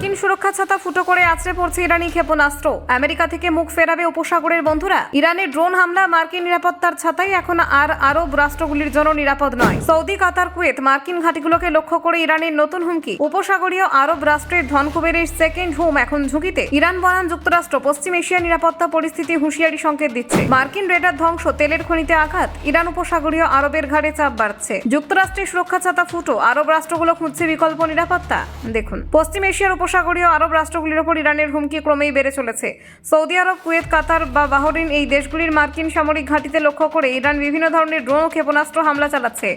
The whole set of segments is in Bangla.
মার্কিন সুরক্ষা ছাতা ফুটো করে আছড়ে পড়ছে ইরানি ক্ষেপণাস্ত্র। আমেরিকা থেকে মুখ ফেরাবে উপসাগরের বন্ধুরা। ইরানের ড্রোন হামলা মার্কিন নিরাপত্তার ছাতাই এখন আর আরব রাষ্ট্রগুলির জন্য নিরাপদ নয়। সৌদি, কাতার, কুয়েত মার্কিন ঘাঁটিগুলোকে লক্ষ্য করে ইরানের নতুন হুমকি। উপসাগরীয় আরব রাষ্ট্রের ধনকুবেরের সেকেন্ড হোম এখন ঝুঁকিতে। ইরান বনাম যুক্তরাষ্ট্র পশ্চিম এশিয়ার নিরাপত্তা পরিস্থিতি হুঁশিয়ারি সংকেত দিচ্ছে। মার্কিন রেডার ধ্বংস, তেলের খনিতে আঘাত, ইরান উপসাগরীয় আরবের ঘাড়ে চাপ বাড়ছে। যুক্তরাষ্ট্রের সুরক্ষা ছাতা ফুটো, আরব রাষ্ট্রগুলো খুঁজছে বিকল্প নিরাপত্তা। দেখুন, পশ্চিম এশিয়ার উপসাগরীয় আরব রাষ্ট্রগুলির ওপর ইরানের হুমকি ক্রমেই বেড়ে চলেছে। সৌদি আরব, কুয়েত, কাতার বা বাহরিন এই দেশগুলির মার্কিন সামরিক ঘাঁটিতে লক্ষ্য করে ইরান বিভিন্ন ধরনের ড্রোন ও ক্ষেপণাস্ত্র হামলা চালাচ্ছে।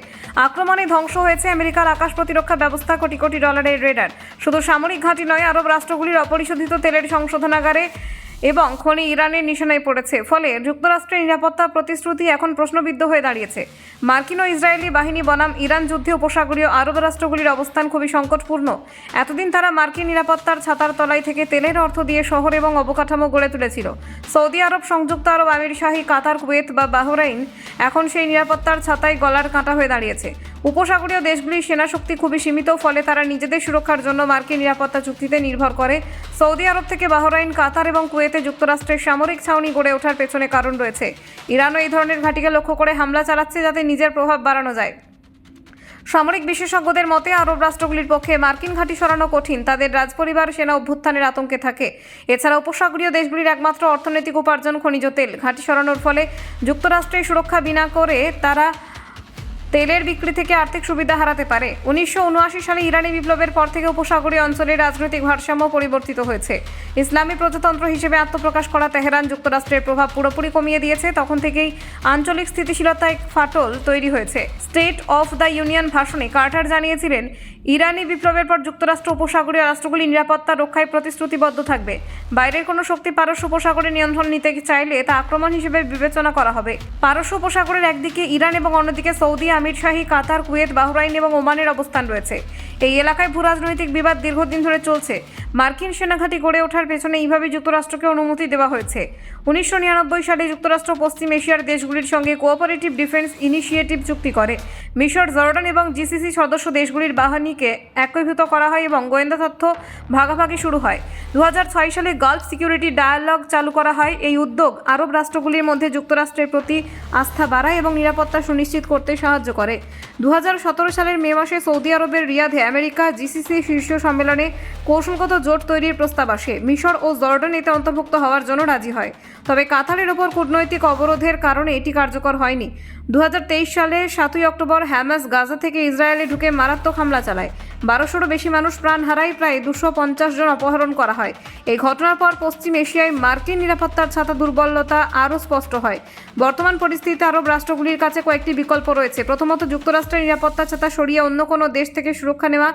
আক্রমণে ধ্বংস হয়েছে আমেরিকার আকাশ প্রতিরক্ষা ব্যবস্থা, কোটি কোটি ডলারের রেডার। শুধু সামরিক ঘাঁটি নয়, আরব রাষ্ট্রগুলির অপরিশোধিত তেলের সংশোধনাগারে এবং খনি ইরানের নিশানায় পড়েছে। ফলে যুক্তরাষ্ট্রের নিরাপত্তা প্রতিশ্রুতি এখন প্রশ্নবিদ্ধ হয়ে দাঁড়িয়েছে। মার্কিন ও ইসরায়েলি বাহিনী বনাম ইরান যুদ্ধে উপসাগরীয় আরব রাষ্ট্রগুলির অবস্থান খুবই সংকটপূর্ণ। এতদিন তারা মার্কিন নিরাপত্তার ছাতার তলায় থেকে তেলের অর্থ দিয়ে শহর এবং অবকাঠামো গড়ে তুলেছিল। সৌদি আরব, সংযুক্ত আরব আমিরশাহী, কাতার, কুয়েত বা বাহরাইন এখন সেই নিরাপত্তার ছাতায় গলার কাঁটা হয়ে দাঁড়িয়েছে। উপসাগরীয় দেশগুলির সেনাশক্তি খুবই সীমিত, ফলে তারা নিজেদের সুরক্ষার জন্য মার্কিন নিরাপত্তা চুক্তিতে নির্ভর করে। সৌদি আরব থেকে বাহরাইন, কাতার এবং কুয়েতে যুক্তরাষ্ট্রের সামরিক ছাউনি গড়ে ওঠার পেছনে কারণ রয়েছে। ইরানও এই ধরনের ঘাঁটিকে লক্ষ্য করে হামলা চালাচ্ছে যাতে নিজের প্রভাব বাড়ানো যায়। সামরিক বিশেষজ্ঞদের মতে আরব রাষ্ট্রগুলির পক্ষে মার্কিন ঘাঁটি সরানো কঠিন। তাদের রাজপরিবার সেনা অভ্যুত্থানের আতঙ্কে থাকে। এছাড়া উপসাগরীয় দেশগুলির একমাত্র অর্থনৈতিক উপার্জন খনিজ তেল। ঘাঁটি সরানোর ফলে যুক্তরাষ্ট্রের সুরক্ষা বিনা করে তারা তেলের বিক্রি থেকে আর্থিক সুবিধা হারাতে পারে। 1979 সালে ইরানি বিপ্লবের পর থেকে উপসাগরীয় অঞ্চলের রাজনৈতিক ভারসাম্য পরিবর্তিত হয়েছে। ইসলামী প্রজাতন্ত্র হিসেবে আত্মপ্রকাশ করা তেহরান যুক্তরাষ্ট্রের প্রভাব পুরোপুরি কমিয়ে দিয়েছে। তখন থেকেই আঞ্চলিক স্থিতিশীলতায় ফাটল তৈরি হয়েছে। স্টেট অফ দ্য ইউনিয়ন ভাষণে কার্টার জানিয়েছিলেন, ইরানি বিপ্লবের পর যুক্তরাষ্ট্র উপসাগরীয় রাষ্ট্রগুলি নিরাপত্তা রক্ষায় প্রতিশ্রুতিবদ্ধ থাকবে। বাইরের কোনো শক্তি পারস্য উপসাগরে নিয়ন্ত্রণ নিতে চাইলে তা আক্রমণ হিসেবে বিবেচনা করা হবে। পারস্য উপসাগরের একদিকে ইরান এবং অন্যদিকে সৌদি, আমিরশাহী, কাতার, কুয়েত, বাহরাইন এবং ওমানের অবস্থান রয়েছে। এই এলাকায় ভূরাজনৈতিক বিবাদ দীর্ঘদিন ধরে চলছে। মার্কিন সেনাঘাঁটি গড়ে ওঠার পেছনে এইভাবে যুক্তরাষ্ট্রকে অনুমতি দেওয়া হয়েছে। 1999 সালে যুক্তরাষ্ট্র পশ্চিম এশিয়ার দেশগুলির সঙ্গে কোঅপারেটিভ ডিফেন্স ইনিশিয়েটিভ চুক্তি করে। মিশর, জর্ডান এবং জিসিসি সদস্য দেশগুলির বাহিনীকে একীভূত করা হয় এবং গোয়েন্দা তথ্য ভাগাভাগি শুরু হয়। 2006 সালে গালফ সিকিউরিটি ডায়ালগ চালু করা হয়। এই উদ্যোগ আরব রাষ্ট্রগুলির মধ্যে যুক্তরাষ্ট্রের প্রতি আস্থা বাড়ায় এবং নিরাপত্তা সুনিশ্চিত করতে সাহায্য করে। 2017 সালের মে মাসে সৌদি আরবের রিয়াদে আমেরিকা জিসিসি শীর্ষ সম্মেলনে কৌশলগত জোট তৈরির প্রস্তাব আসে। মিশর ও জর্ডান এতে অন্তর্ভুক্ত হওয়ার জন্য রাজি হয়, তবে কাতারের ওপর কূটনৈতিক অবরোধের কারণে এটি কার্যকর হয়নি। 2023 সালে 7 অক্টোবর হামাস গাজা থেকে ইসরায়েলে ঢুকে মারাত্মক হামলা চালায়। 1200-রও বেশি মানুষ প্রাণ হারায়, প্রায় 250 জন অপহরণ করা হয়। এই ঘটনার পর পশ্চিম এশিয়ায় মার্কিন নিরাপত্তার ছাতা দুর্বলতা আরও স্পষ্ট হয়। বর্তমান পরিস্থিতিতে আরব রাষ্ট্রগুলির কাছে কয়েকটি বিকল্প রয়েছে। প্রথমত, যুক্তরাষ্ট্রের নিরাপত্তা ছাতা সরিয়ে অন্য কোনো দেশ থেকে সুরক্ষা নেওয়া।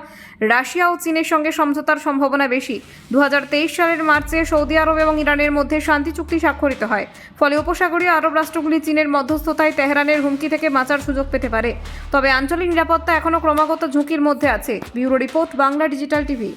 রাশিয়া ও চীনের সঙ্গে সমঝোতার সম্ভাবনা বেশি। 2023 সালের মার্চে সৌদি আরব এবং ইরানের মধ্যে শান্তি চুক্তি স্বাক্ষরিত হয়। ফলে উপসাগরীয় আরব রাষ্ট্রগুলি চীনের মধ্যস্থতায় তেহরানের হুমকি থেকে বাঁচার সুযোগ পেতে পারে। তবে আঞ্চলিক নিরাপত্তা এখনও ক্রমাগত ঝুঁকির মধ্যে আছে। Bureau report, Bangla digital TV.